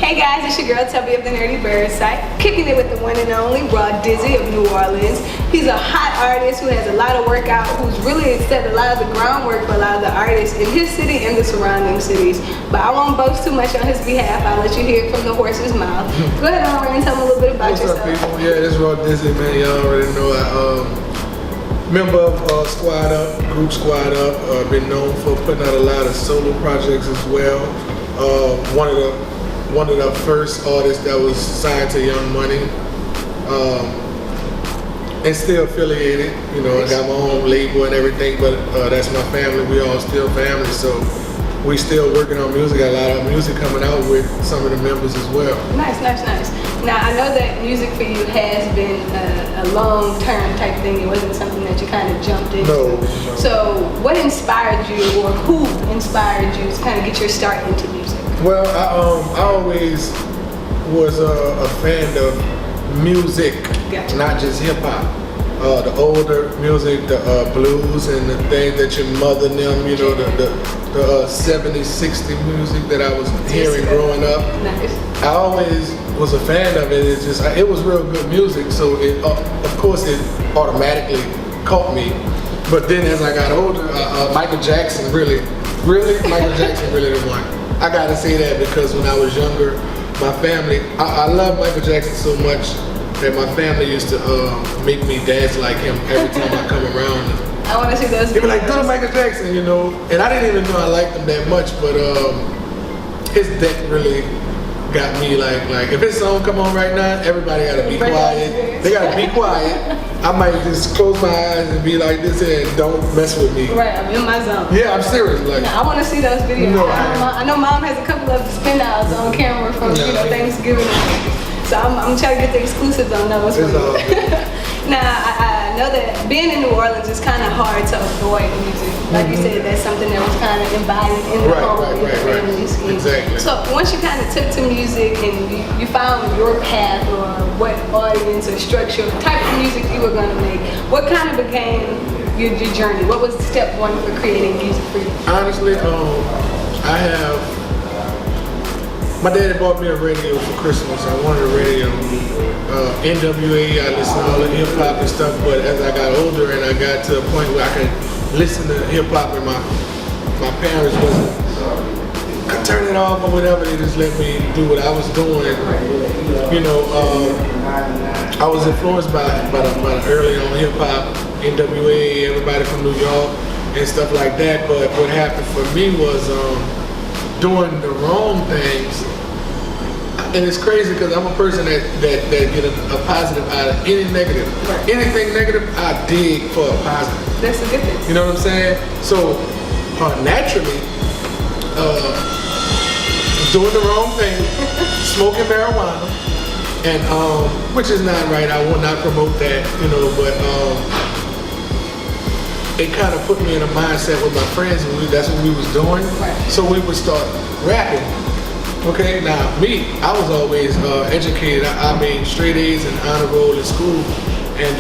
Hey guys, it's your girl Tubbi of the Nerdy Bird site, kicking it with the one and only Raw Dizzy of New Orleans. He's a hot artist who has a lot of work out, who's really set a lot of the groundwork for a lot of the artists in his city and the surrounding cities. But I won't boast too much on his behalf. I'll let you hear it from the horse's mouth. Go ahead on and tell me a little bit about yourself. What's up, people? Yeah, this is Raw Dizzy, man. Y'all already know member of Squad Up, Group Squad Up. Been known for putting out a lot of solo projects as well. One of the first artists that was signed to Young Money, and still affiliated. You know, I got my own label and everything, but that's my family. We all still family, so we still working on music. Got a lot of music coming out with some of the members as well. Nice. Now I know that music for you has been a long-term type thing. It wasn't something that you kind of jumped into. No. So what inspired you, or who inspired you to kind of get your start into music? Well, I always was a fan of music, Gotcha. Not just hip hop. The older music, the blues, and the things that your mother and them, you know, the 70s, 60s music that I was hearing growing up. Nice. I always was a fan of it. It was real good music, so of course it automatically caught me. But then as I got older, Michael Jackson really the one. I gotta say that because when I was younger, my family, I love Michael Jackson so much that my family used to make me dance like him every time I come around. I want to see those videos. They were like, do the Michael Jackson, you know, and I didn't even know I liked him that much, but his deck really got me like if his song come on right now, everybody gotta be quiet. They gotta be quiet. I might just close my eyes and be like this and don't mess with me. Right, I'm in my zone. Yeah, I'm serious. Like, I want to see those videos. No, I know Mom has a couple of spin outs on camera from Thanksgiving. So I'm trying to get the exclusives on those. It's all good. Now I know that being in New Orleans is kind of hard to avoid music. Like you said, that's something that was kind of embodied in the home and the family scheme. Exactly. So once you kind of took to music and you found your path or what audience or structure, type of music you were going to make, what kind of became your journey? What was step one for creating music for you? Honestly, my daddy bought me a radio for Christmas. I wanted a radio. NWA, I listened to all the hip hop and stuff, but as I got older and I got to a point where I could listen to hip hop and my parents wasn't turn it off or whatever, they just let me do what I was doing. You know, I was influenced by the early on hip hop, NWA, everybody from New York and stuff like that, but what happened for me was doing the wrong things. And it's crazy because I'm a person that get a positive out of any negative. Right. Anything negative, I dig for a positive. That's a good thing. You know what I'm saying? So naturally, doing the wrong thing, smoking marijuana, and which is not right. I will not promote that, you know. But it kind of put me in a mindset with my friends, and that's what we was doing. Right. So we would start rapping. Okay, now me, I was always educated. I made straight A's and honor roll in school, and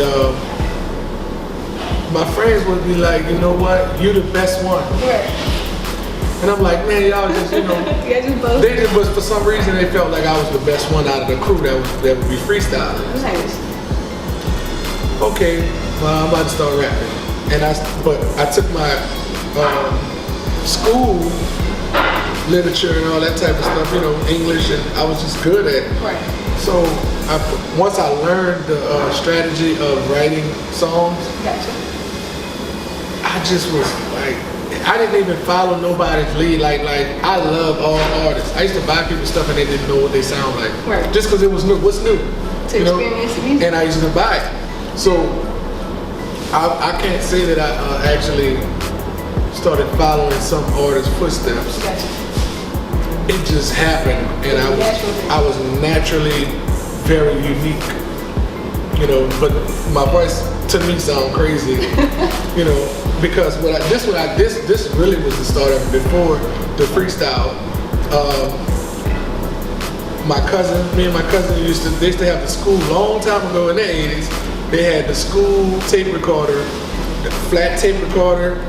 my friends would be like, you know what, you the best one. Right. And I'm like, man, y'all just, you know, they just was for some reason they felt like I was the best one out of the crew that would be freestyling. Nice. Okay, well, I'm about to start rapping, but I took my school literature and all that type of stuff, you know, English, and I was just good at it. Right. So once I learned the strategy of writing songs, Gotcha. I just was like, I didn't even follow nobody's lead. Like I love all artists. I used to buy people's stuff and they didn't know what they sound like. Right. Just because it was new. What's new? To you know? experience the music. And I used to buy it. So I can't say that I actually started following some artist's footsteps. Gotcha. It just happened, and I was naturally very unique, you know. But my voice to me sound crazy, you know, because this really was the start of it. Before the freestyle, me and my cousin used to have the school long time ago in the 80s. They had the school tape recorder, the flat tape recorder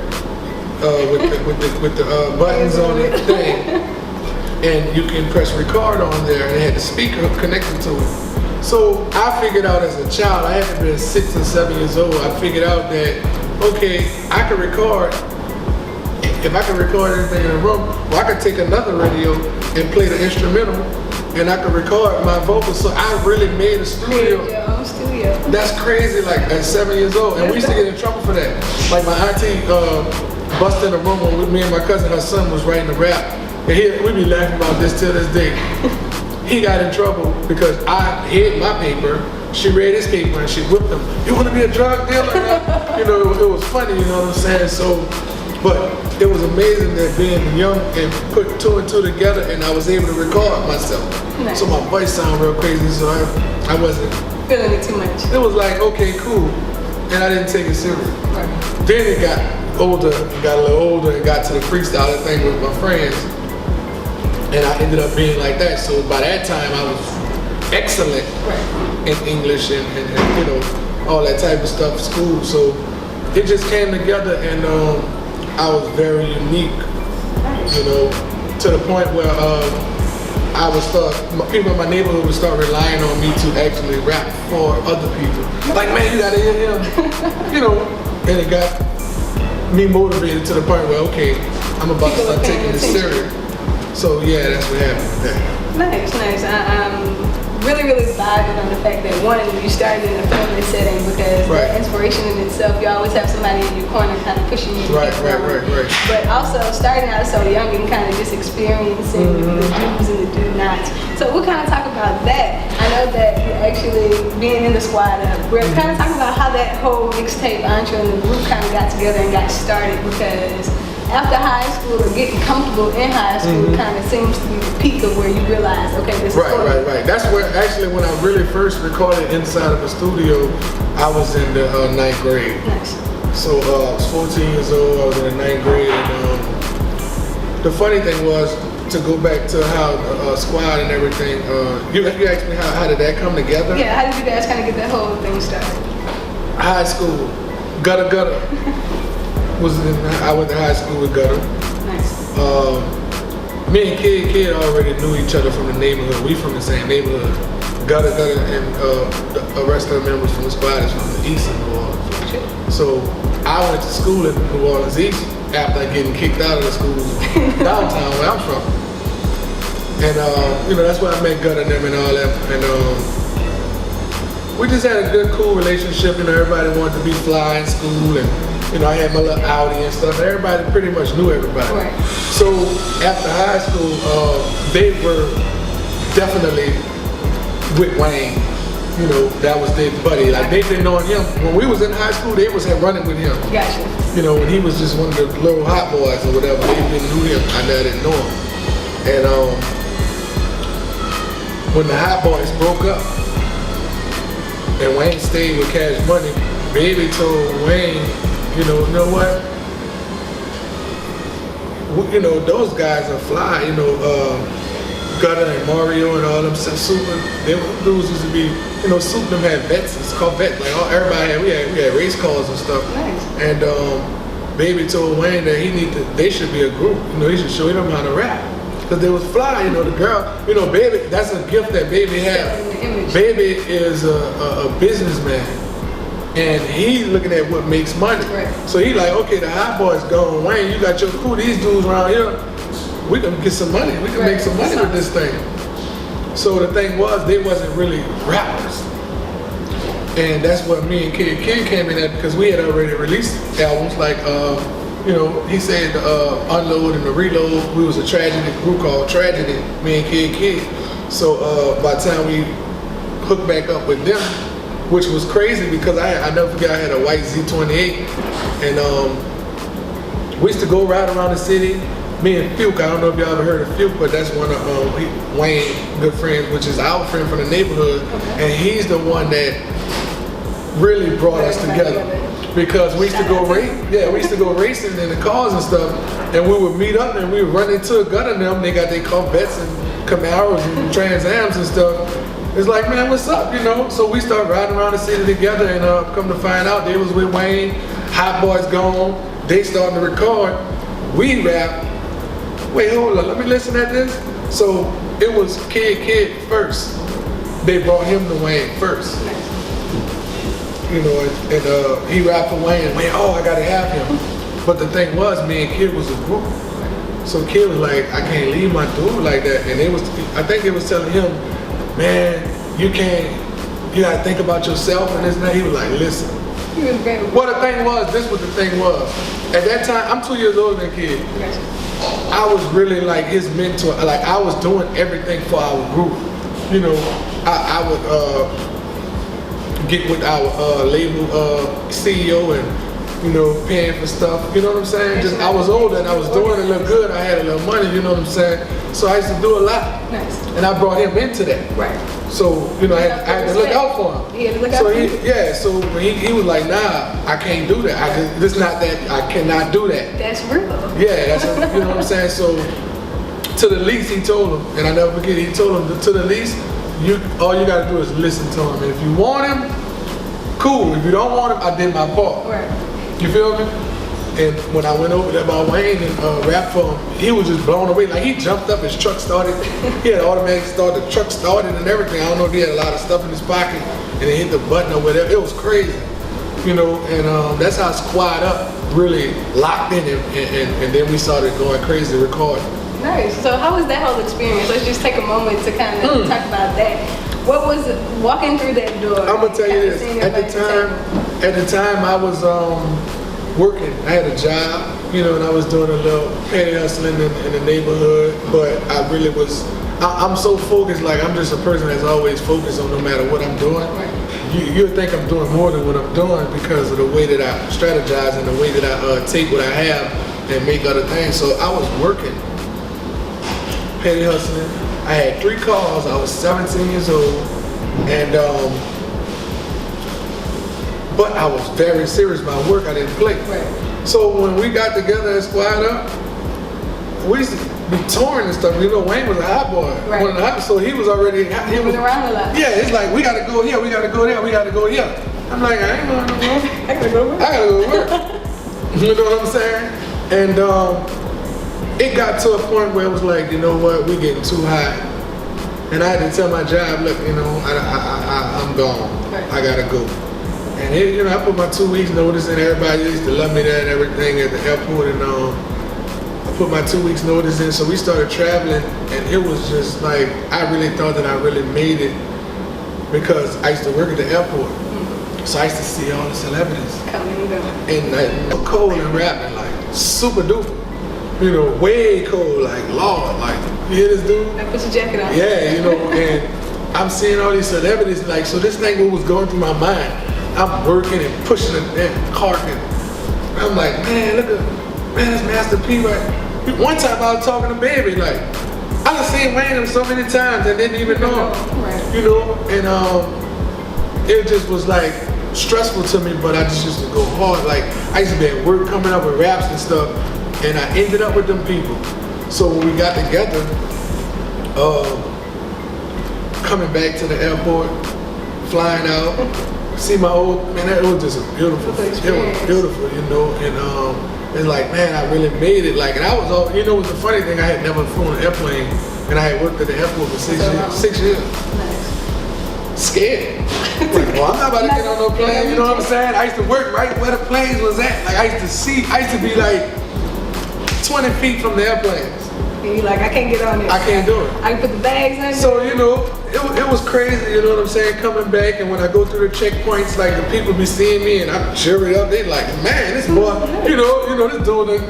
with the buttons on it thing. and you can press record on there, and it had the speaker connected to it. So I figured out as a child, I had to be 6 or 7 years old, I figured out that, okay, I can record. If I can record anything in the room, well, I could take another radio and play the instrumental, and I could record my vocals. So I really made a studio. Your own studio. That's crazy, like at 7 years old. And we used to get in trouble for that. Like my auntie busted in a room when me and my cousin, her son was writing a rap. And we be laughing about this till this day. He got in trouble because I hid my paper. She read his paper and she whipped him. You want to be a drug dealer? You know, it was funny, you know what I'm saying? So, but it was amazing that being young and put 2 and 2 together, and I was able to record myself. Nice. So my voice sounded real crazy, so I wasn't feeling it too much. It was like, okay, cool, and I didn't take it serious. Right. Then it got older, got a little older, and got to the freestyling thing with my friends, and I ended up being like that. So by that time, I was excellent in English and you know, all that type of stuff, school. So it just came together, and I was very unique, you know, to the point where I would start, people in my neighborhood would start relying on me to actually rap for other people. Like, man, you gotta hear him, you know, and it got me motivated to the point where, okay, I'm about to start taking this serious. So yeah, that's what happened with that. Nice. I'm really vibing on the fact that, one, you started in a family setting, because the inspiration in itself, you always have somebody in your corner kind of pushing you. Right. But also starting out so young and kind of just experiencing the do's and the do-nots. So we'll kind of talk about that. I know that you actually being in the squad, we're kind of talking about how that whole mixtape intro and the group kind of got together and got started, because after high school or getting comfortable in high school kind of seems to be the peak of where you realize, okay, this is Right. That's where actually when I really first recorded inside of a studio, I was in the 9th grade. Nice. So I was 14 years old, I was in the 9th grade, and the funny thing was, to go back to how squad and everything, you asked me how did that come together? Yeah, how did you guys kind of get that whole thing started? High school, gutter. I went to high school with Gutter. Nice. Me and Kid already knew each other from the neighborhood. We from the same neighborhood. Gutter and the rest of the members from the squad is from the east of New Orleans. Sure. So I went to school in New Orleans East after getting kicked out of the school downtown where I'm from. And you know, that's where I met Gutter and them and all that. And we just had a good, cool relationship. You know, everybody wanted to be fly in school, and you know, I had my little Audi and stuff. Everybody pretty much knew everybody. Right. So after high school, they were definitely with Wayne. You know, that was their buddy. Like, they've been knowing him. When we was in high school, they was running with him. Gotcha. You know, when he was just one of the little hot boys or whatever, they didn't know him. I didn't know him. And when the hot boys broke up, and Wayne stayed with Cash Money, Baby told Wayne, you know what? You know, those guys are fly. You know, Gutter and Mario and all them Super. Dudes used to be, you know, Super them had vets. It's called vet. Like everybody had, we had race cars and stuff. Nice. And Baby told Wayne that they should be a group. You know, he should show them how to rap. Because they was fly, you know, the girl, you know, Baby, that's a gift that Baby had. Baby is a businessman. And he's looking at what makes money. Right. So he like, okay, the hot boy's gone. Wayne, you got your crew, these dudes around here. We can get some money. We can make some money with this thing. So the thing was, they wasn't really rappers. And that's what me and Kid came in at, because we had already released albums like, you know, he said Unload and the Reload. We was a group called Tragedy, me and Kid. So by the time we hooked back up with them, which was crazy because I never forget I had a white Z28, and we used to go ride around the city. Me and Fuke, I don't know if y'all ever heard of Fuke, but that's one of Wayne's good friends, which is our friend from the neighborhood, and he's the one that really brought us together. Because we used to go racing in the cars and stuff, and we would meet up and we would run into a Gutter and them. They got their Corvettes and Camaros and Trans Ams and stuff. It's like, man, what's up, you know? So we started riding around the city together, and come to find out, they was with Wayne, Hot Boys gone, they starting to record, we rap. Wait, hold on, let me listen at this. So it was Kid first. They brought him to Wayne first. You know, and he rapped for Wayne, and Wayne, oh, I gotta have him. But the thing was, me and Kid was a group. So Kid was like, I can't leave my dude like that. And I think they was telling him, man, you gotta think about yourself and this and that. He was like, listen. He was very Well, the thing was, this was the thing was. At that time, I'm 2 years older than Kid. I was really like his mentor. Like I was doing everything for our group. You know, I would get with our label CEO and, you know, paying for stuff. You know what I'm saying? Just I was older and I was doing a little good. I had a little money. You know what I'm saying? So I used to do a lot. Nice. And I brought him into that. Right. So, you know, I had to look out for him. He had to look out for you. Yeah, so when he was like, nah, I can't do that. It's not that, I cannot do that. That's real. Yeah, that's, you know what I'm saying? So, to the least, he told him, and I never forget, he told him, to the least, all you gotta do is listen to him. And if you want him, cool. If you don't want him, I did my part. Right. You feel me? And when I went over there by Wayne and rapped for him, he was just blown away. Like he jumped up, his truck started. He had an automatic start, the truck started and everything. I don't know if he had a lot of stuff in his pocket and he hit the button or whatever. It was crazy, you know. And that's how Squad Up really locked in, and then we started going crazy recording. Nice. So how was that whole experience? Let's just take a moment to kind of talk about that. What was walking through that door? I'm gonna tell you this. At the time, I was working. I had a job, you know, and I was doing a little petty hustling in the neighborhood. But I really was. I'm so focused. Like I'm just a person that's always focused on no matter what I'm doing. Right. You'll think I'm doing more than what I'm doing because of the way that I strategize and the way that I take what I have and make other things. So I was working, petty hustling. I had 3 cars. I was 17 years old, and but I was very serious about work. I didn't play. Right. So when we got together and Squad Up, we used to be touring and stuff. You know, Wayne was a hot boy. Right. One of the hot, so he was already. He was around a lot. Yeah, it's like we gotta go here, we gotta go there, we gotta go here. I'm like, I ain't going nowhere. I gotta go work. I gotta go work. You know what I'm saying? And it got to a point where it was like, you know what, we getting too high. And I had to tell my job, look, you know, I'm gone. Right. I gotta go. And you know, I put my 2 weeks notice in. Everybody used to love me there and everything at the airport. And I put my 2 weeks notice in. So we started traveling, and it was just like I really thought that I really made it because I used to work at the airport. So I used to see all the celebrities Coming and going. and like cold and rapping, like super duper. You know, way cold, like Lord, like you hear this dude? Now put your jacket on. Yeah, you know, and I'm seeing all these celebrities, like, so this thing what was going through my mind. I'm working and pushing and carting. I'm like, man, look at, man, that's Master P, right? One time I was talking to Baby, like, I done seen Wayne so many times and didn't even know him, Right. you know, and it just was like stressful to me, but I just used to go hard. Like, I used to be at work coming up with raps and stuff, and I ended up with them people. So when we got together, coming back to the airport, flying out, see my old man. It was just beautiful. It was beautiful, you know. And it's like, man, I really made it. Like, and I was all, you know, it was the funny thing. I had never flown an airplane, and I had worked at the airport for 6 years. 6 years. Nice. Scared. Like, well, I'm not about to get on no plane. You know what I'm saying? I used to work right where the planes was at. Like, I used to be like 20 feet from the airplanes. And you're like, I can't get on it. I can't do it. I can put the bags in. So, you know, it was crazy, you know what I'm saying, coming back, and when I go through the checkpoints, like, the people be seeing me, and I'm cheering up, they like, man, this boy, you know, this dude,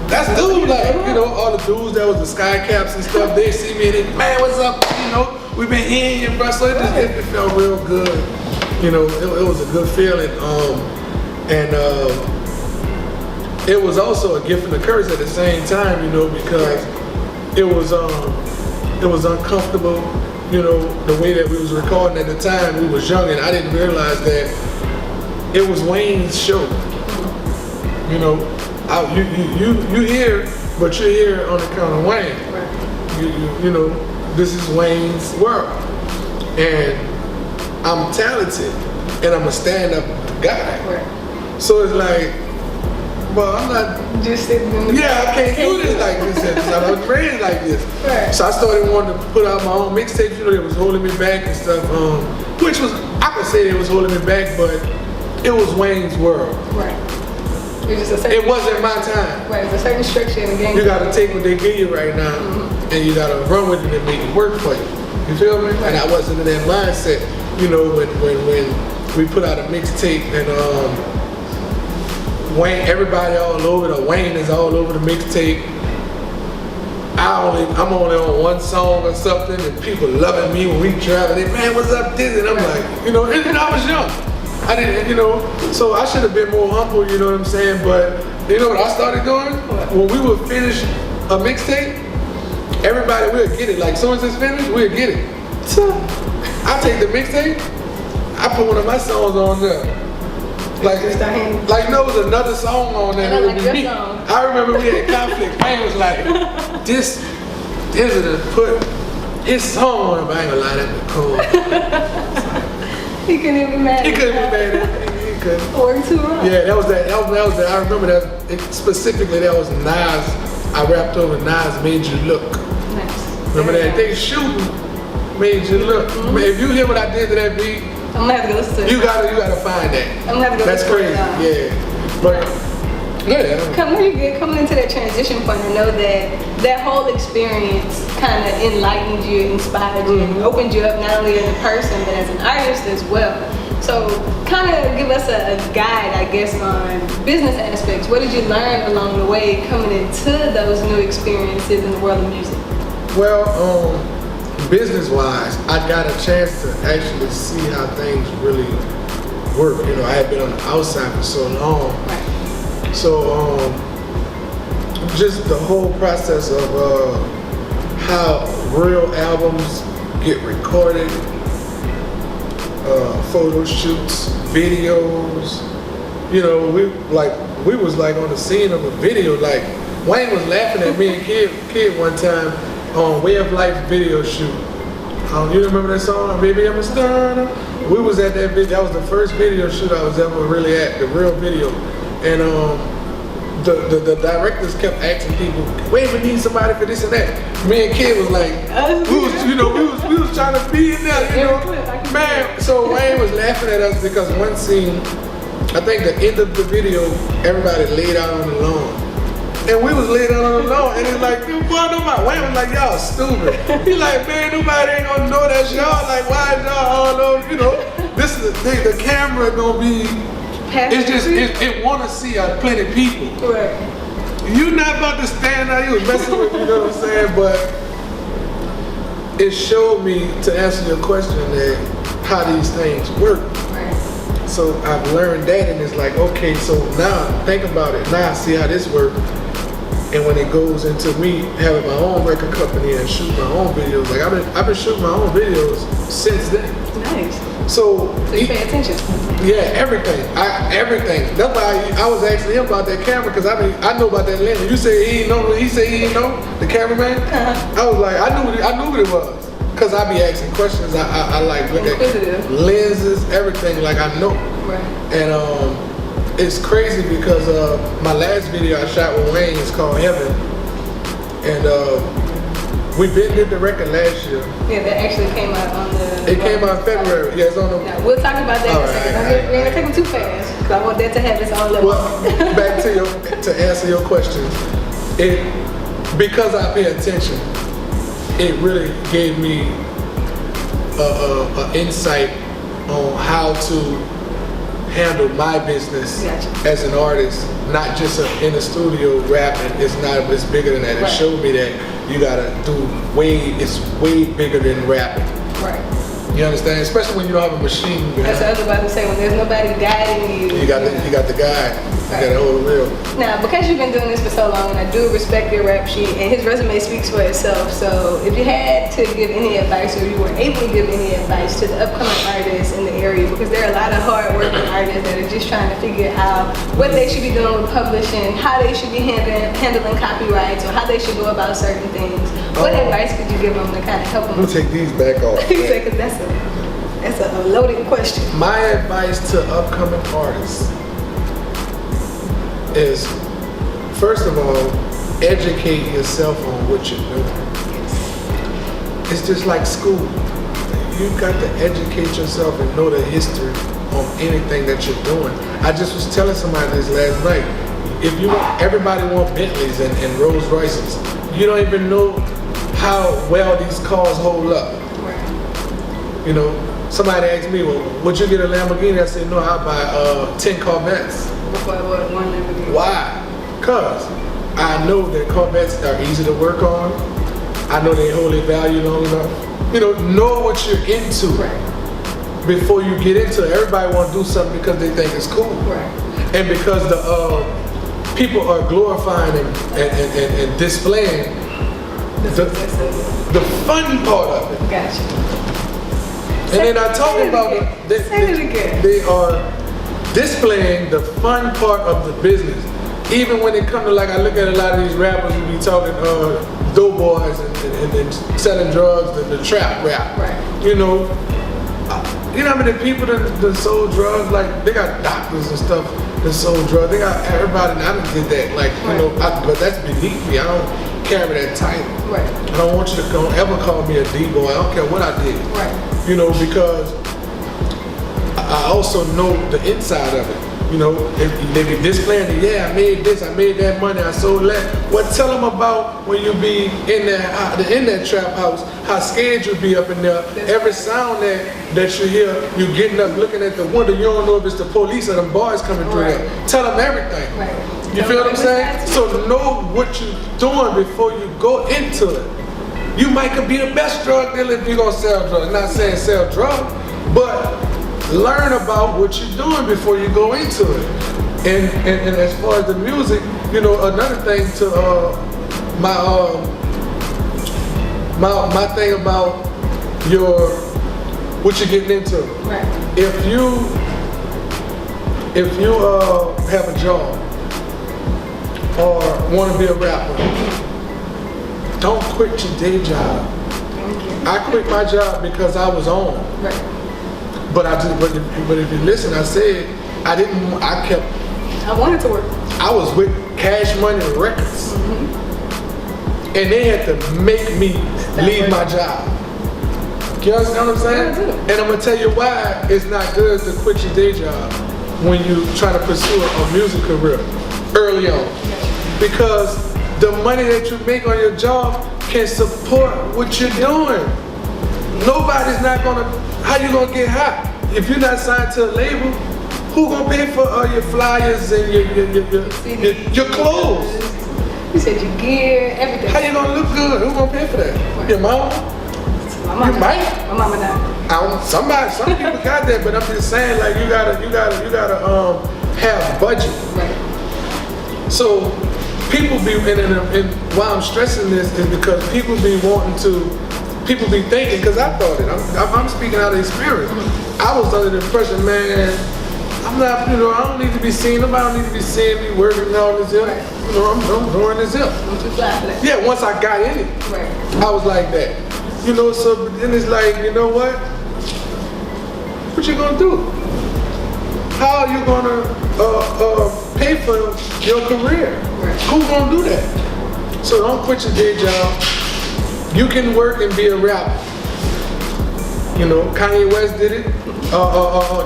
that's dude, like, you know, all the dudes that was the sky caps and stuff, they see me, and they, man, what's up, you know, we've been hearing you, bro, so it felt real good, you know, it was a good feeling, and it was also a gift and a curse at the same time, you know, because it was uncomfortable. You know, the way that we was recording at the time, we was young, and I didn't realize that it was Wayne's show. You know, you here, but you're here on account of Wayne. Right. You know, this is Wayne's world, and I'm talented, and I'm a stand-up guy. Right. So it's like well, I'm not. Just sitting in the Yeah, I can't do this like this. I was raised like this. Right. So I started wanting to put out my own mixtapes. You know, it was holding me back and stuff. Which was, I could say it was holding me back, but it was Wayne's world. Right. It wasn't my time. Right, there's a certain structure in the game. You gotta take what they give you right now, and you gotta run with it and make it work for you. You feel me? Right. And I wasn't in that mindset. You know, when we put out a mixtape and Wayne, everybody all over the Wayne is all over the mixtape. I'm only on one song or something, and people loving me when we travel. They, man, what's up, Dizzy? And I'm like, you know, and I was young. I didn't, you know, so I should have been more humble, you know what I'm saying? But you know what I started doing? When we would finish a mixtape, everybody will get it. Like, as soon as it's finished, we'll get it. So I take the mixtape, I put one of my songs on there. Like no, it was another song on there. It would be me. I remember we had conflict. Wayne was like, this is put his song on, but I ain't gonna lie, that was cool. He couldn't even be mad. He couldn't be mad at me. He couldn't. Or too wrong. Yeah, that was that. I remember that specifically. That was Nas. I rapped over Nas, Made You Look. Nice. Remember that? They shooting, Made You Look. If you hear what I did to that beat, I'm gonna have to go listen to it. You gotta find that. I'm gonna have to go That's listen crazy. to it. Yeah. But yeah. Coming into that transition point, I know that whole experience kind of enlightened you, inspired you, and opened you up not only as a person but as an artist as well. So kind of give us a guide, I guess, on business aspects. What did you learn along the way coming into those new experiences in the world of music? Well, business-wise, I got a chance to actually see how things really work. You know, I had been on the outside for so long. Right. So, just the whole process of how real albums get recorded, photo shoots, videos. You know, we was like on the scene of a video. Like Wayne was laughing at me and Kid one time on Way of Life video shoot. You remember that song? Baby, I'm a star. We was at that video. That was the first video shoot I was ever really at, the real video. And the directors kept asking people, "Wait, we need somebody for this and that." Me and Kid was like, we was trying to be in there, you know. Man, so Wayne was laughing at us because one scene, I think the end of the video, everybody laid out on the lawn. And we was laid out on the lawn, and it's like, boy, nobody. Wayne was like, y'all stupid. He like, man, nobody ain't gonna know that's y'all. Like, why is y'all all over, you know? This is the thing, the camera gonna be, it's just, it wanna see plenty people. Right. You not about to stand out, you was messing with, you know what I'm saying? But it showed me, to answer your question, that how these things work. Right. So I've learned that, and it's like, okay, so now think about it. Now I see how this works. And when it goes into me having my own record company and shoot my own videos, like I've been shooting my own videos since then. Nice. So you pay attention. Yeah, everything. Everything. That's why I was asking him about that camera, because I know about that lens. You say he didn't know. He said he didn't know, the cameraman. I was like, I knew what it was, because I be asking questions. I like look at lenses, everything. Like I know. Right. And it's crazy because my last video I shot with Wayne is called Heaven, and we did the record last year. Yeah, that actually came out on the. It came out in February. Yeah, it's on the. Yeah, we'll talk about that in a second. We're gonna take them too fast, because I want that to have its own level. Well, back to answer your question, because I pay attention, it really gave me an insight on how to handle my business as an artist, not just in the studio rapping. It's bigger than that. It showed me that you gotta it's way bigger than rapping. Right. You understand? Especially when you don't have a machine behind. That's what I was about to say. When there's nobody guiding you. You got the guide. You gotta hold the wheel. Now, because you've been doing this for so long, and I do respect your rap sheet, and his resume speaks for itself. So, if you had to give any advice, or you were able to give any advice to the upcoming artists in the area, because there are a lot of hard-working artists that are just trying to figure out what they should be doing with publishing, how they should be handling copyrights, or how they should go about certain things. What advice could you give them to kind of help them? Let me take these back off. Because that's a loaded question. My advice to upcoming artists: is, first of all, educate yourself on what you're doing. It's just like school. You've got to educate yourself and know the history on anything that you're doing. I just was telling somebody this last night. If you want, everybody wants Bentleys and Rolls Royces. You don't even know how well these cars hold up. You know, somebody asked me, well, would you get a Lamborghini? I said, no, I'll buy 10 Corvettes. Before I bought one Lamborghini. Why? Because I know that Corvettes are easy to work on. I know they hold their value long enough. You know what you're into before you get into it. Everybody want to do something because they think it's cool. And because the people are glorifying and displaying the fun part of it. Gotcha. And then I talk about they are displaying the fun part of the business. Even when it comes to, like, I look at a lot of these rappers who be talking dope boys and selling drugs, the trap rap. You know how many people that sold drugs? Like, they got doctors and stuff that sold drugs. They got everybody. I done did that. Like, you know, but that's beneath me. I don't carry that title. I don't want you to ever call me a D-boy. I don't care what I did. You know, because I also know the inside of it. You know, if they be displaying it, yeah, I made this, I made that money, I sold that. Well, tell them about when you be in that trap house, how scared you be up in there. Every sound that you hear, you getting up, looking at the window, you don't know if it's the police or them boys coming through there. Tell them everything. You feel what I'm saying? So know what you're doing before you go into it. You might could be the best drug dealer if you're gonna sell drugs. Not saying sell drugs, but learn about what you're doing before you go into it. And as far as the music, you know, another thing to my thing about what you're getting into. If you have a job or want to be a rapper, don't quit your day job. I quit my job because I was on. But if you listen, I said I wanted to work. I was with Cash Money Records. And they had to make me leave my job. You understand what I'm saying? And I'm gonna tell you why it's not good to quit your day job when you try to pursue a music career early on. Because the money that you make on your job can support what you're doing. Nobody's not gonna, how you gonna get hot? If you're not signed to a label, who gonna pay for your flyers and your clothes? You said your gear, everything. How you gonna look good? Who gonna pay for that? Your mama? My mama. You might. My mama not. Some people got that, but I'm just saying, like, you gotta have budget. So people be, and why I'm stressing this is because people be thinking, because I thought it, I'm speaking out of experience. I was under the impression, man, I'm not, I don't need to be seen, nobody don't need to be seeing me working and all this here. I'm doing this here. Yeah, once I got in it, I was like that. So then it's like, you know what? What you gonna do? How are you gonna pay for your career? Who's gonna do that? So don't quit your day job. You can work and be a rapper. Kanye West did it.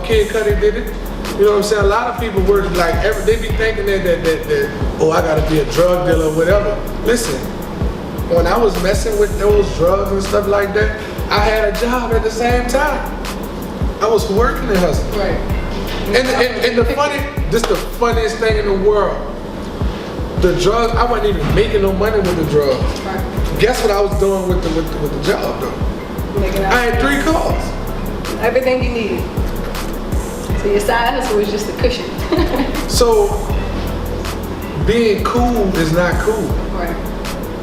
Kid Cudi did it. You know what I'm saying? A lot of people work like they be thinking that I gotta be a drug dealer or whatever. Listen, when I was messing with those drugs and stuff like that, I had a job at the same time. I was working and hustling. And this the funniest thing in the world. The drugs, I wasn't even making no money with the drugs. Guess what I was doing with the job though? I had 3 cars. Everything you needed. So your side hustle was just a cushion. So being cool is not cool.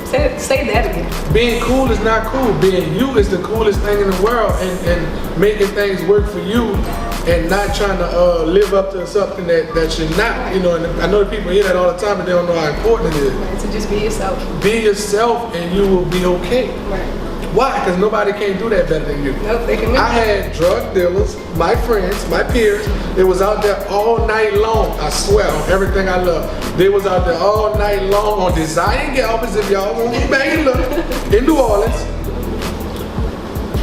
Say that again. Being cool is not cool. Being you is the coolest thing in the world, and making things work for you, and not trying to live up to something that you're not. And I know that people hear that all the time, but they don't know how important it is. So just be yourself. Be yourself, and you will be okay. Why? Because nobody can do that better than you. Nope, they can. I had drug dealers, my friends, my peers. They was out there all night long. I swear on everything I love. They was out there all night long on Design Galvez, if y'all want to go back and look, in New Orleans,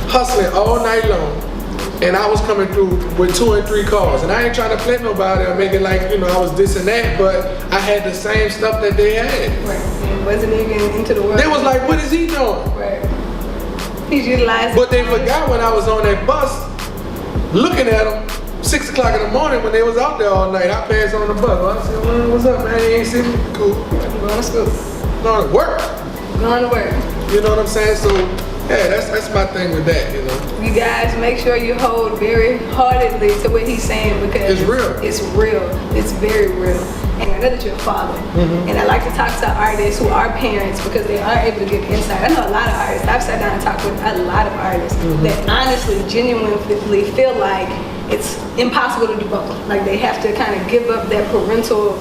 hustling all night long. And I was coming through with 2 and 3 cars. And I ain't trying to play nobody or make it like, you know, I was this and that, but I had the same stuff that they had. Right. And wasn't even into the world. They was like, what is he doing? Right. He's utilizing. But they forgot when I was on that bus, looking at them, 6 o'clock in the morning when they was out there all night. I passed on the bus. I said, well, what's up, man? You ain't seen me? Cool. I'm going to school. Going to work. Going to work. You know what I'm saying? So, yeah, that's my thing with that, you know. You guys make sure you hold very heartedly to what he's saying because it's real. It's real. It's very real. And I know that you're a father. Mm-hmm. And I like to talk to artists who are parents because they are able to give insight. I know a lot of artists. I've sat down and talked with a lot of artists that honestly, genuinely feel like it's impossible to do both. Like they have to kind of give up that parental,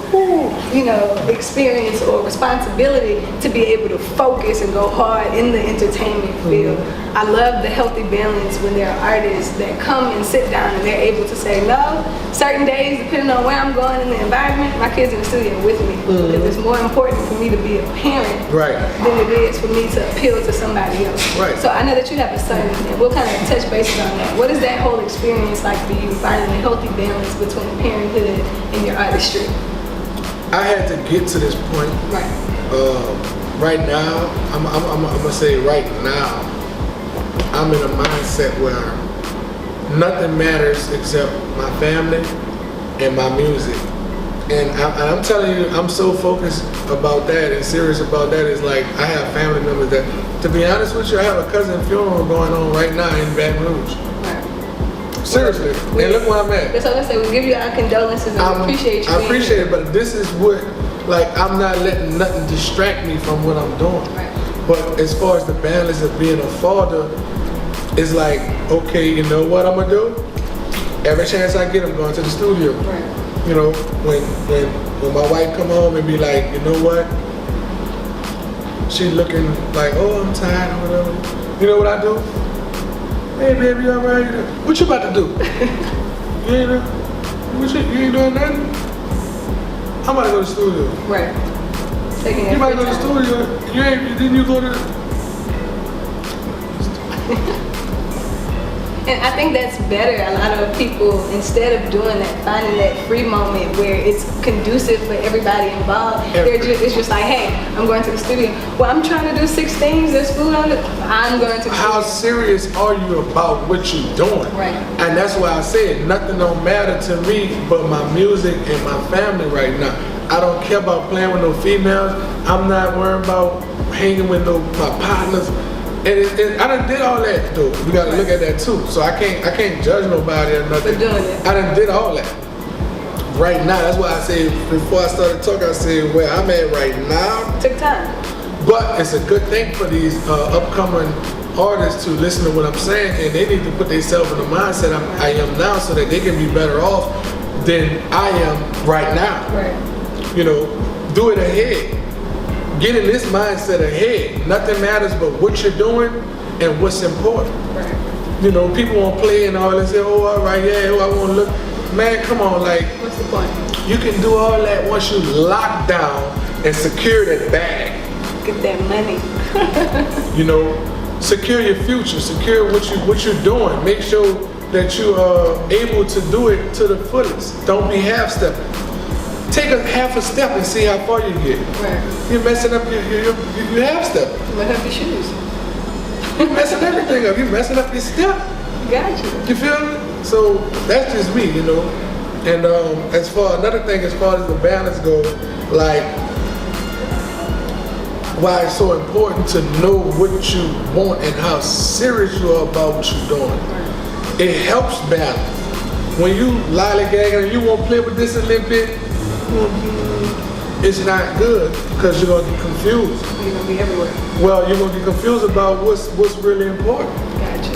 you know, experience or responsibility to be able to focus and go hard in the entertainment field. I love the healthy balance when there are artists that come and sit down and they're able to say, no, certain days, depending on where I'm going in the environment, my kids in the studio with me. Because it's more important for me to be a parent than it is for me to appeal to somebody else. Right. So I know that you have a son, and we'll kind of touch bases on that. What is that whole experience like for you, finding a healthy balance between parenthood and your artistry? I had to get to this point. Right. Right now, I'm gonna say right now, I'm in a mindset where nothing matters except my family and my music. And I'm telling you, I'm so focused about that and serious about that. It's like I have family members that, to be honest with you, I have a cousin funeral going on right now in Baton Rouge. Right. Seriously. And look where I'm at. That's what I say. We give you our condolences and we appreciate you. I appreciate it, but this is what, like, I'm not letting nothing distract me from what I'm doing. Right. But as far as the balance of being a father, it's like, okay, you know what I'm gonna do? Every chance I get, I'm going to the studio. Right. You know, when my wife come home and be like, you know what? She looking like, oh, I'm tired or whatever. You know what I do? Hey, baby, you all right? What you about to do? you ain't doing nothing? I'm about to go to the studio. Right. Taking You about to go to the studio? Didn't you go to And I think that's better. A lot of people, instead of doing that, finding that free moment where it's conducive for everybody involved, it's just like, hey, I'm going to the studio. Well, I'm trying to do 6 things. There's food on it. I'm going to the How studio. serious are you about what you're doing? Right. And that's why I said nothing don't matter to me but my music and my family right now. I don't care about playing with no females. I'm not worried about hanging with my partners. And I done did all that though. We gotta look at that too. So I can't judge nobody or nothing. For doing it. I done did all that. Right now, that's why I said before I started talking, I said where I'm at right now. Took time. But it's a good thing for these upcoming artists to listen to what I'm saying, and they need to put themselves in the mindset I am now, so that they can be better off than I am right now. Right. You know, do it ahead. Get in this mindset ahead. Nothing matters but what you're doing and what's important. Right. You know, people won't play and all and say, oh, all right, yeah, oh, I want to look. Man, come on, like. What's the point? You can do all that once you lock down and secure that bag. Get that money. You know, secure your future, secure what you're doing. Make sure that you are able to do it to the fullest. Don't be half-stepping. Take a half a step and see how far you get. Right. You're messing up you half-stepping. What have your shoes? You're messing everything up. You're messing up your step. Gotcha. You feel me? So that's just me, you know. And as far as the balance goes, like why it's so important to know what you want and how serious you are about what you're doing. It helps balance. When you lollygagging and you won't play with this a little bit, it's not good because you're gonna get confused. You're gonna be everywhere. Well, you're gonna get confused about what's really important. Gotcha.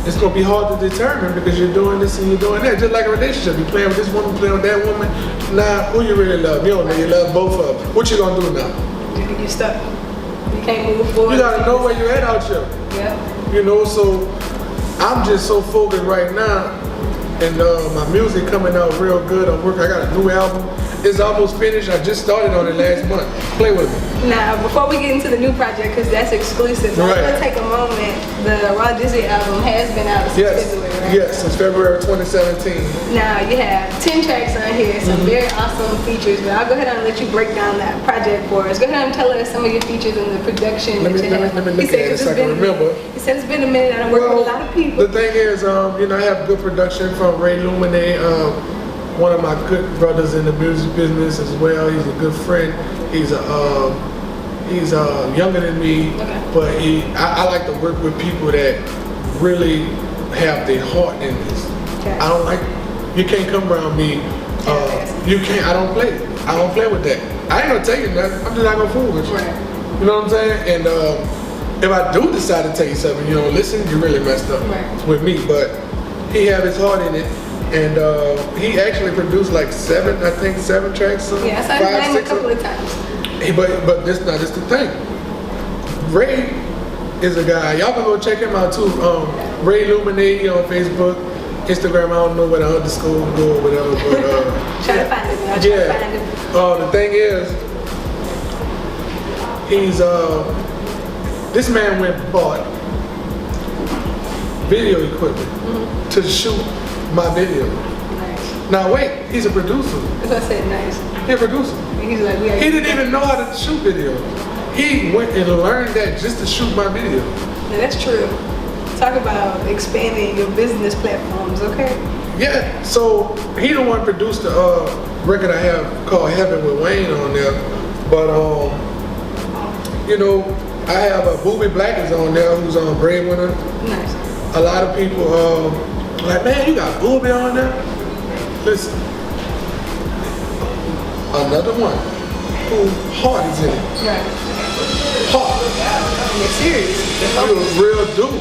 It's gonna be hard to determine because you're doing this and you're doing that. Just like a relationship, you playing with this woman, playing with that woman. Now, who you really love? You don't know. You love both of them. What you gonna do now? You stuck. can't move forward. You gotta know where you're at out here. Yeah. You know, so I'm just so focused right now, and my music coming out real good. I got a new album. It's almost finished. I just started on it last month. Play with me. Now, before we get into the new project, because that's exclusive, I'm going to take a moment. The Raw Dizzy album has been out since February, right? Yes, since February 2017. Now, you have 10 tracks on here, some very awesome features, but I'll go ahead and let you break down that project for us. Go ahead and tell us some of your features and the production Let me look at it so I can remember. He said it's been a minute, and I work with a lot of people. The thing is, you know, I have good production from Ray Luminate, one of my good brothers in the music business as well. He's a good friend. He's younger than me, but I like to work with people that really have their heart in this. Okay. I don't like, you can't come around me. You can't. I don't play with that. I ain't gonna tell you nothing. I'm just not gonna fool with you. Right. You know what I'm saying? And if I do decide to tell you something, you know, listen, you really messed up with me. But he had his heart in it. And he actually produced like 7 tracks. Yeah, I saw his name a couple of times. But this the thing. Ray is a guy. Y'all can go check him out too. Ray Luminate on Facebook, Instagram. I don't know where the underscore go or whatever. But try to find him. Try to find him. The thing is, he's this man went and bought video equipment to shoot my video. Nice. Now wait, he's a producer. That's what I said, nice. He's a producer. He's like, he didn't even know how to shoot video. He went and learned that just to shoot my video. Yeah, that's true. Talk about expanding your business platforms, okay? Yeah, so he the one produced the record I have called Heaven with Wayne on there. But you know, I have a Booby Black is on there who's on Breadwinner. Nice. A lot of people like, man, you got Booby on there? Listen, another one who heart is in it. Right. Heart. You're serious. You're a real dude.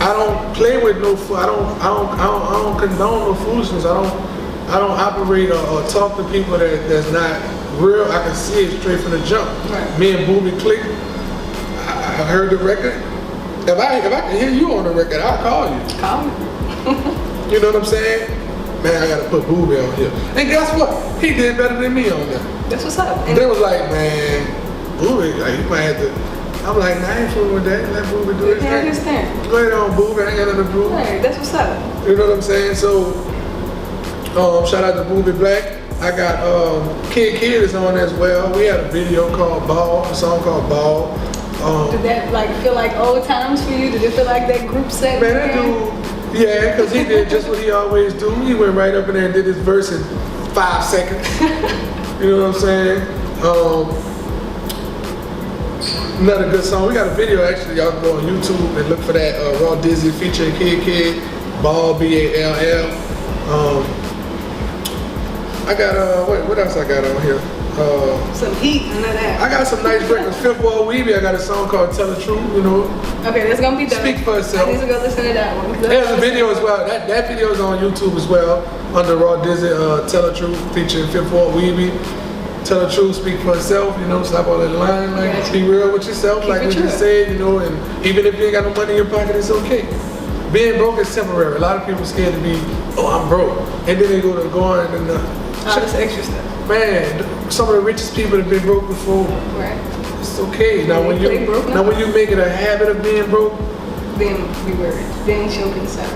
I don't play with no. I don't condone no foolishness. I don't operate or talk to people that's not real. I can see it straight from the jump. Right. Me and Booby click. I heard the record. If I can hear you on the record, I'll call you. Call me. You know what I'm saying? Man, I gotta put Booby on here. And guess what? He did better than me on there. That's what's up. And they was like, man, Booby, like, you might have to. I'm like, nah, I ain't fooling with that. Let Booby do his thing. I understand. Go ahead on, Booby. I ain't got nothing to prove. Right, that's what's up. You know what I'm saying? So, shout out to Booby Black. I got Kid is on as well. We had a video called Ball, a song called Ball. Did that like feel like old times for you? Did it feel like that group set? Man, that dude, yeah, because he did just what he always do. He went right up in there and did his verse in 5 seconds. You know what I'm saying? Another good song. We got a video actually. Y'all can go on YouTube and look for that. Raw Dizzy featuring Kid, Ball, B-A-L-L. I got what else I got on here? Some heat, none of that. I got some nice records. Fifth Wall Weeby, I got a song called Tell the Truth, you know. Okay, that's gonna be dope. Speak for itself. I need to go listen to that one. There's a video as well. That video is on YouTube as well, under Raw Dizzy, Tell the Truth, featuring Fifth Wall Weeby. Tell the truth, speak for itself, you know, stop all that lying, like, be real with yourself, like we just said, you know, and even if you ain't got no money in your pocket, it's okay. Being broke is temporary. A lot of people are scared to be, oh, I'm broke. And then they go on and all this extra stuff. Man, some of the richest people have been broke before. Right. It's okay. Now when you make it a habit of being broke, then be worried. Then show concern.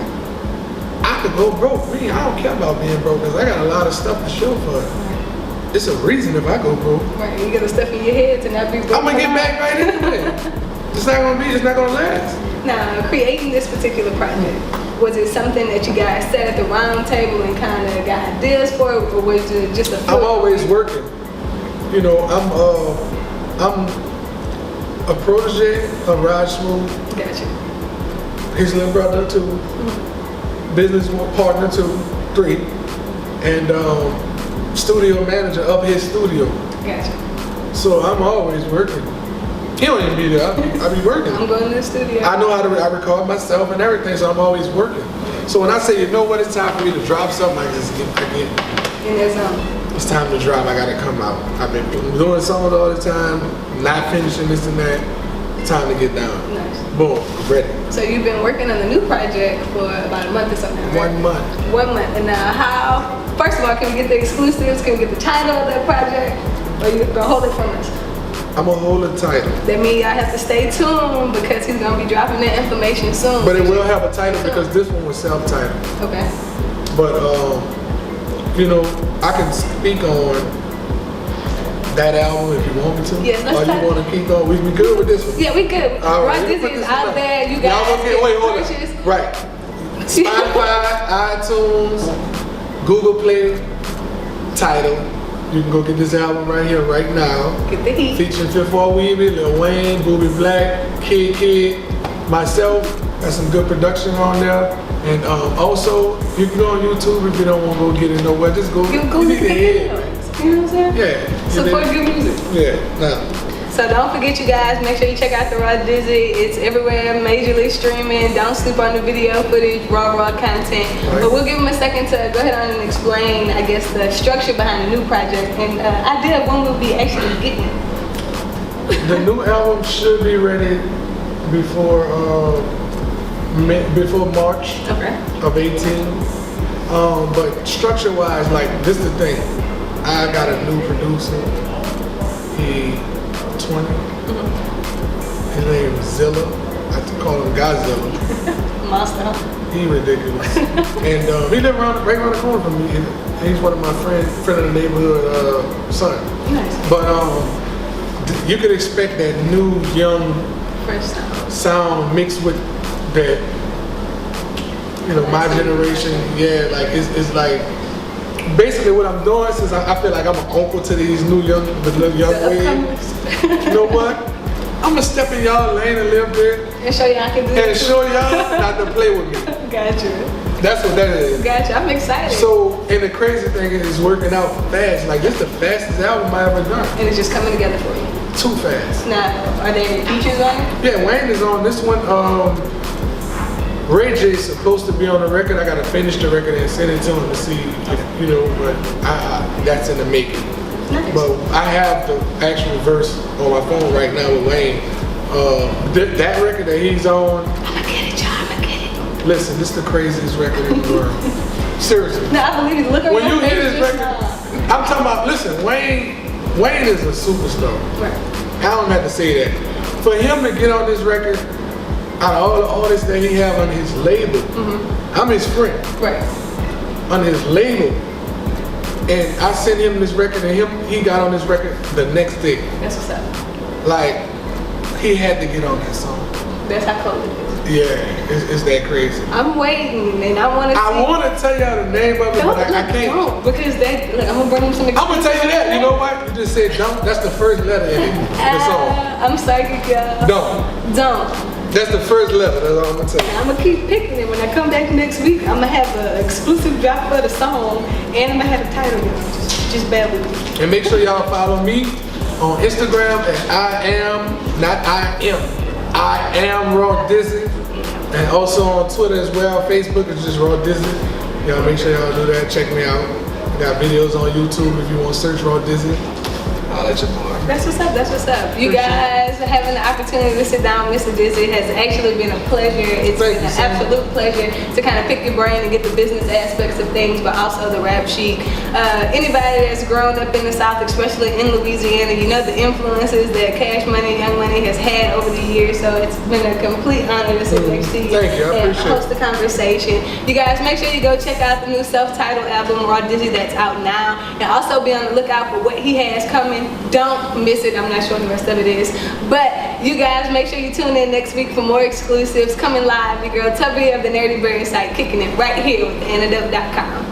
I could go broke. Me, I don't care about being broke because I got a lot of stuff to show for it. It's a reason if I go broke. Right, you got the stuff in your head to not be broke. I'm gonna get back right anyway. It's not gonna last. Now, creating this particular project, was it something that you guys sat at the round table and kind of got ideas for, or was it just a I'm always working. You know, I'm a protege of Raj Smooth. Gotcha. His little brother too. Business partner too, 3. And studio manager of his studio. Gotcha. So I'm always working. He don't even be there. I be working. I'm going to the studio. I know how to I record myself and everything, so I'm always working. So when I say, you know what, it's time for me to drop something, I just get in that zone. it's time to drop. I gotta come out. I've been doing songs all the time, not finishing this and that. Time to get down. Nice. Boom, ready. So you've been working on the new project for about a month or something, right? 1 month. 1 month. And now how, first of all, can we get the exclusives? Can we get the title of that project? Or you gonna hold it from us? I'm gonna hold the title. That means y'all have to stay tuned because he's gonna be dropping that information soon. But it will have a title because this one was self-titled. Okay. But you know, I can speak on that album if you want me to. Yes, let's or talk. you want to keep going? We good with this one? Yeah, we good. All right, Rod let's put Dizzy is this out one there. You Y'all guys gonna get, wait, hold purchase. on. Right. Spotify, iTunes, Google Play, Tidal. You can go get this album right here, right now. Get the heat. Featuring Fifth Wall Weavy, Lil Wayne, Booby Black, Kid, myself. Got some good production on there. And also, you can go on YouTube if you don't want to go get it nowhere. Just go. You go need look to at hear the it. videos. You know what I'm saying? Yeah. Support good music. Yeah. Now. So don't forget, you guys, make sure you check out the Rod Dizzy. It's everywhere, majorly streaming. Don't sleep on the video footage, raw content. Right. But we'll give them a second to go ahead on and explain, I guess, the structure behind the new project and idea of when we'll be actually getting it. The new album should be ready before March Okay. of 18. But structure-wise, like this is the thing. I got a new producer. He 20. His name is Zilla. I have to call him Godzilla. Monster. He ridiculous. And he live right around the corner from me. And he's one of my friend of the neighborhood son. Nice. But you could expect that new young Fresh sound mixed with that, you know, my generation. Yeah, like it's like basically what I'm doing, since I feel like I'm an uncle to these young waves. You know what? I'm gonna step in y'all lane a little bit and show y'all I can do it. and show y'all not to play with me. Gotcha. That's what that is. Gotcha. I'm excited. So, and the crazy thing is, it's working out fast. Like, this is the fastest album I ever done. And it's just coming together for you. Too fast. Now, are there any features on it? Yeah, Wayne is on this one. Ray J's supposed to be on the record. I gotta finish the record and send it to him to see if, you know, but that's in the making. Nice. But I have the actual verse on my phone right now with Wayne. That record that he's on. I'ma get it, y'all. I'ma get it. Listen, this is the craziest record in the world. Seriously. No, I believe it. Look at When your you hear face this just record, now. I'm talking about, listen, Wayne is a superstar. Right. I don't have to say that. For him to get on this record, out of all the artists that he have on his label, I'm his friend. Right. On his label. And I sent him this record and he got on this record the next day. That's what's up. Like, he had to get on that song. That's how cool it is. Yeah, it's that crazy. I'm waiting and I want to I want to tell y'all the name of it, but I can't. Don't, because that, like, I'm going to bring them some I'm going to tell you that. You know what? You just said don't. That's the first letter in the song. I'm psychic, y'all. Don't. That's the first letter. That's all I'm going to tell you. I'm going to keep picking it. When I come back next week, I'm going to have an exclusive drop for the song and I'm going to have the title, y'all. Just bear with me. And make sure y'all follow me on Instagram at I am Raw Dizzy. And also on Twitter as well. Facebook is just Raw Dizzy. Y'all make sure y'all do that. Check me out. I got videos on YouTube if you want to search Raw Dizzy. I'll let you know. That's what's up. That's what's up. You guys having the opportunity to sit down with Mr. Dizzy has actually been a pleasure. It's been an absolute pleasure to kind of pick your brain and get the business aspects of things, but also the rap chic. Anybody that's grown up in the South, especially in Louisiana, you know the influences that Cash Money, Young Money has had over the years. So it's been a complete honor to sit next to you. Thank you. I and appreciate host the conversation. You guys make sure you go check out the new self-titled album, Raw Dizzy, that's out now. And also be on the lookout for what he has coming. Don't miss it. I'm not sure what the rest of it is. But you guys make sure you tune in next week for more exclusives coming live. Your girl Tubbi of the Nerdy Bird site, kicking it right here with theantidote.com.